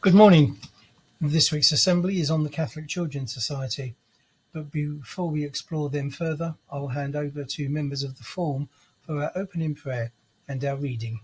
Good morning. This week's assembly is on the Catholic Children's Society, but before we explore them further, I'll hand over to members of the form for our opening prayer and our reading.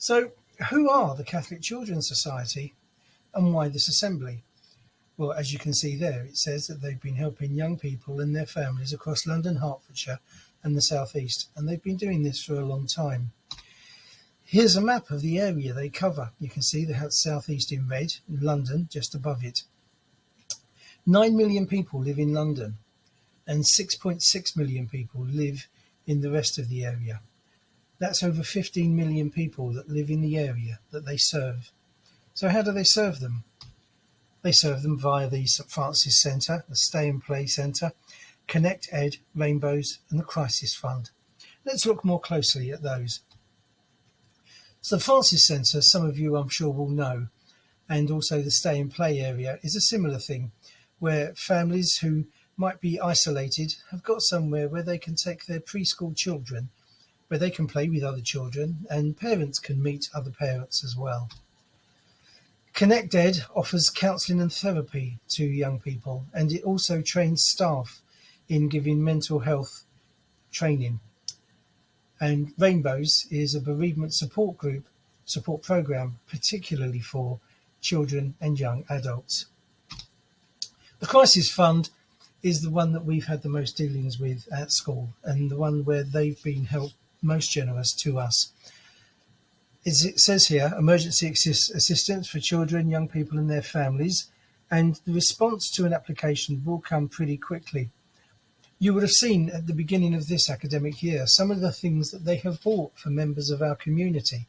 So, who are the Catholic Children's Society and why this assembly? Well, as you can see there, it says that they've been helping young people and their families across London, Hertfordshire and the South East, and they've been doing this for a long time. Here's a map of the area they cover. You can see the South East in red, and London just above it. 9 million people live in London, and 6.6 million people live in the rest of the area. That's over 15 million people that live in the area that they serve. So how do they serve them? They serve them via the St Francis Centre, the Stay and Play Centre, Connect Ed, Rainbows and the Crisis Fund. Let's look more closely at those. St Francis Centre, some of you I'm sure will know, and also the Stay and Play area is a similar thing, where families who might be isolated have got somewhere where they can take their preschool children, where they can play with other children and parents can meet other parents as well. Connect Ed offers counselling and therapy to young people, and it also trains staff in giving mental health training. And Rainbows is a bereavement support program, particularly for children and young adults. The Crisis Fund is the one that we've had the most dealings with at school, and the one where they've been most generous to us. As it says here, emergency assistance for children, young people and their families, and the response to an application will come pretty quickly. You would have seen at the beginning of this academic year some of the things that they have bought for members of our community,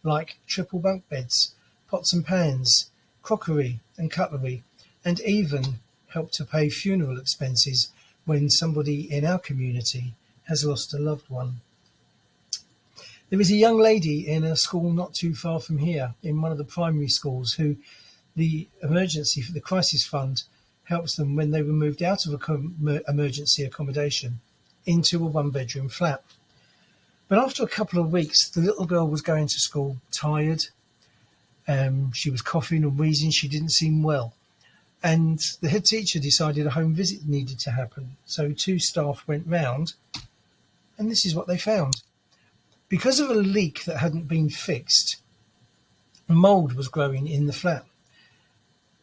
like triple bunk beds, pots and pans, crockery and cutlery, and even help to pay funeral expenses when somebody in our community has lost a loved one. There is a young lady in a school not too far from here, in one of the primary schools, who the emergency for the Crisis Fund helps them when they were moved out of emergency accommodation into a one-bedroom flat. But after a couple of weeks, the little girl was going to school tired. She was coughing and wheezing. She didn't seem well. And the head teacher decided a home visit needed to happen. So 2 staff went round, and this is what they found. Because of a leak that hadn't been fixed, mould was growing in the flat.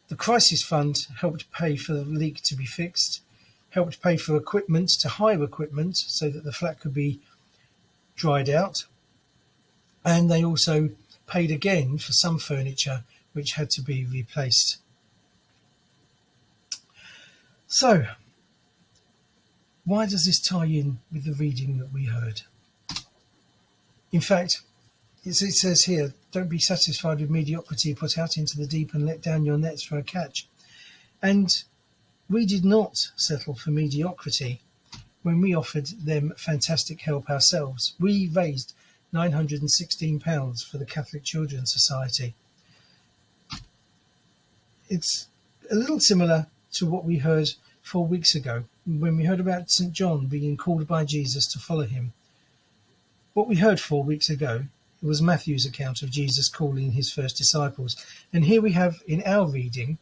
The Crisis Fund helped pay for the leak to be fixed, helped pay for equipment, to hire equipment so that the flat could be dried out, and they also paid again for some furniture which had to be replaced. So, why does this tie in with the reading that we heard? In fact, it says here, don't be satisfied with mediocrity, put out into the deep and let down your nets for a catch. And we did not settle for mediocrity when we offered them fantastic help ourselves. We raised £916 for the Catholic Children's Society. It's a little similar to what we heard 4 weeks ago, when we heard about St. John being called by Jesus to follow him. What we heard 4 weeks ago It was Matthew's account of Jesus calling his first disciples. And here we have in our reading,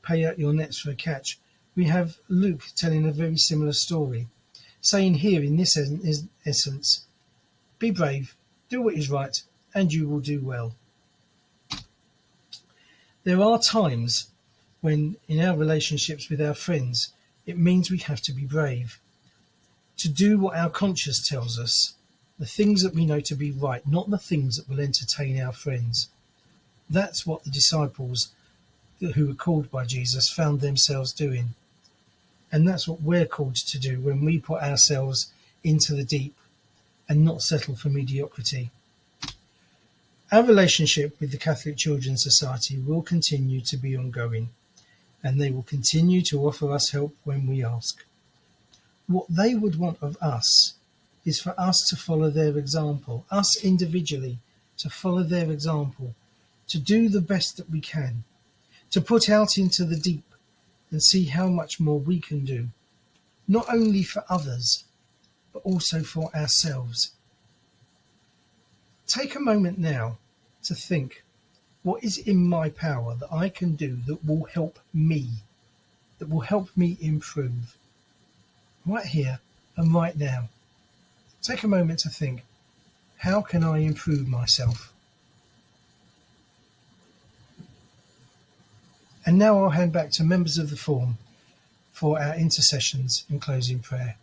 pay out your nets for a catch, we have Luke telling a very similar story, saying here in this essence, be brave, do what is right, and you will do well. There are times when in our relationships with our friends, it means we have to be brave, to do what our conscience tells us, the things that we know to be right, not the things that will entertain our friends. That's what the disciples who were called by Jesus found themselves doing. And that's what we're called to do when we put ourselves into the deep and not settle for mediocrity. Our relationship with the Catholic Children's Society will continue to be ongoing, and they will continue to offer us help when we ask. What they would want of us is for us to follow their example, us individually to follow their example, to do the best that we can, to put out into the deep and see how much more we can do, not only for others, but also for ourselves. Take a moment now to think, what is in my power that I can do that will help me improve? Right here and right now. Take a moment to think, how can I improve myself? And now I'll hand back to members of the forum for our intercessions and closing prayer.